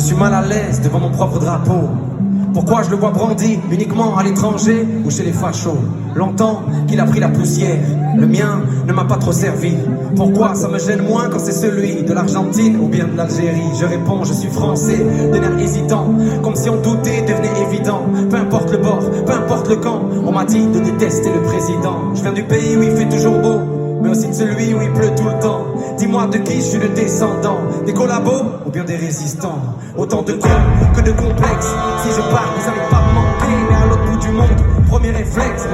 suis mal à l'aise devant mon propre drapeau. Pourquoi je le vois brandi uniquement à l'étranger ou chez les fachos? Longtemps qu'il a pris la poussière, le mien ne m'a pas trop servi. Pourquoi ça me gêne moins quand c'est celui de l'Argentine ou bien de l'Algérie? Je réponds, je suis français, d'un air hésitant, comme si on doutait devenait évident. Peu importe le bord, peu importe le camp, on m'a dit de détester le président. Je viens du pays où il fait toujours beau, mais aussi de celui où il pleut tout le temps. Dis-moi de qui je suis le descendant, des collabos ou bien des résistants? Autant de cons que de complexes. Si je pars, vous allez pas me manquer, mais à l'autre bout du monde, premier réflexe,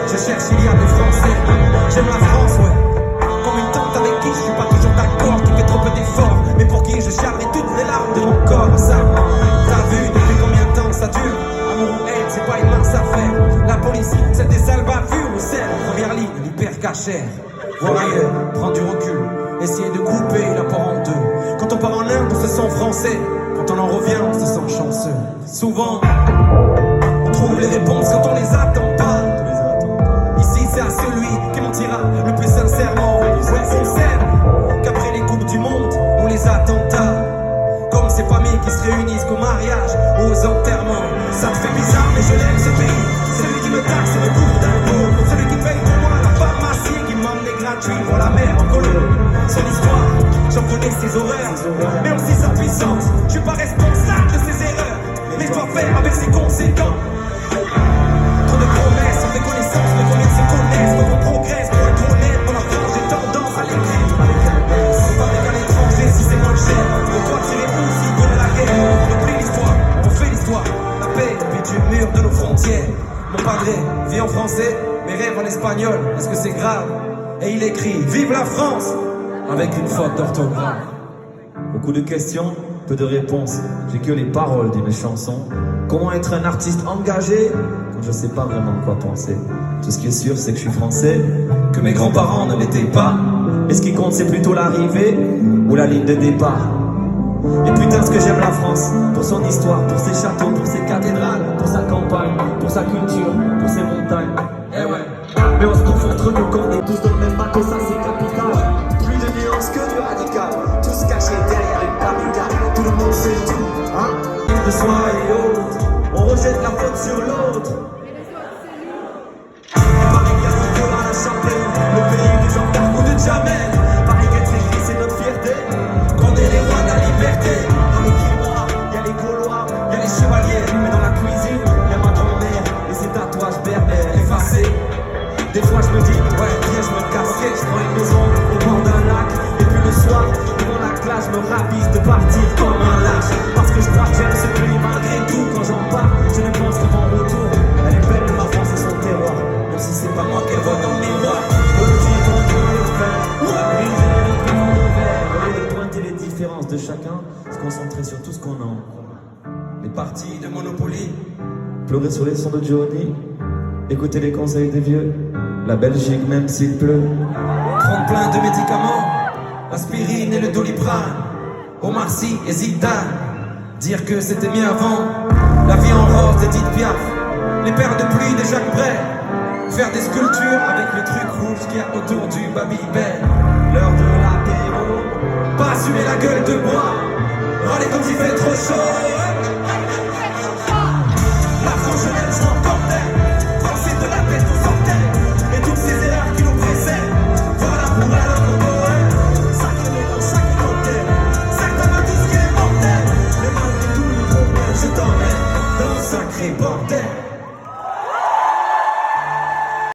je cherche, il y a des Français. J'aime la France, ouais, comme une tante avec qui je suis pas toujours d'accord, qui fait trop peu d'efforts, mais pour qui je charrie toutes les larmes de mon corps. Ça, t'as vu depuis combien de temps que ça dure? Amour ou haine, c'est pas une mince affaire. La police, c'est des salvavures ou celle en première ligne, l'hyper cachère. Voir ailleurs, prendre du recul, essayer de couper la part en deux. Quand on part en Inde, on se sent français. Quand on en revient, on se sent chanceux. Souvent, on trouve les réponses quand on les attend pas. Ici, c'est à celui qui mentira le plus sincèrement. Ouais, sincère, qu'après les coupes du monde ou les attentats, comme ces familles qui se réunissent qu'au mariage ou aux enterrements. Ça te fait bizarre, mais je l'aime ce pays. Celui qui me taxe et me couvre d'impôts. Celui qui paye pour moi la pharmacie, qui m'emmenait gratuit pour la mer en colo. Son histoire, j'en connais ses horreurs, mais aussi sa puissance. Je suis pas responsable de ses erreurs, mais je dois faire avec ses conséquences. Trop de promesses, sans déconnaissance, mais combien se connaissent? Quand on progresse, pour être honnête, mon enfant, j'ai tendance à l'écrire. C'est pas avec un étranger si c'est moins cher. On doit tirer où s'il connaît la guerre? On oublie l'histoire, on fait l'histoire. La paix depuis du mur de nos frontières. Mon padré vit en français, mais rêve en espagnol. Est-ce que c'est grave? Et il écrit Vive la France! Avec une faute d'orthographe. Beaucoup de questions, peu de réponses. J'ai que les paroles de mes chansons. Comment être un artiste engagé quand je sais pas vraiment quoi penser? Tout ce qui est sûr, c'est que je suis français, que mes grands-parents ne l'étaient pas. Mais ce qui compte, c'est plutôt l'arrivée ou la ligne de départ. Et putain, ce que j'aime la France, pour son histoire, pour ses châteaux, pour ses cathédrales, pour sa campagne, pour sa culture, pour ses montagnes. Eh ouais. Mais on se trouve entre nous quand on est tous dans le même bateau, ça c'est capital. Plus de nuances que du radical, tous cachés derrière une barricade. Tout le monde sait tout, hein? De soi et autres, on rejette la faute sur l'autre. Paris qui a du feu à la chapelle, le pays du gendarme ou de Jamel. Paris qui est écrit, c'est notre fierté. Qu'on est les rois de la liberté. Dans les Quinois, y'a les Gaulois, y'a les chevaliers. Mais dans la cuisine, y'a ma grand-mère et ses tatouages berbères effacés. Des fois je me dis, ouais, viens, je me casse, je prends une maison au bord d'un lac. Et puis le soir, devant la classe, je me ravise de partir comme un lâche. Parce que je crois que j'aime ce pays malgré tout. Quand j'en parle, je ne pense qu'à mon retour. Elle est belle, ma France et son terroir. Même si c'est pas moi qu'elle voit dans le miroir. Petit contre les frères, briser le plafond de verre. Au lieu de pointer les différences de chacun, se concentrer sur tout ce qu'on a en commun. Les parties de Monopoly, pleurer sur les sons de Johnny, écouter les conseils des vieux. La Belgique, même s'il pleut. Prendre plein de médicaments, l'aspirine et le Doliprane. Omar Sy et Zidane, dire que c'était mieux avant. La vie en rose d'Edith Piaf, les paires de pluie de Jacques Brel. Faire des sculptures avec le truc rouge qu'il y a autour du Babybel. L'heure de l'apéro, pas assumer la gueule de bois, râler quand il fait trop chaud.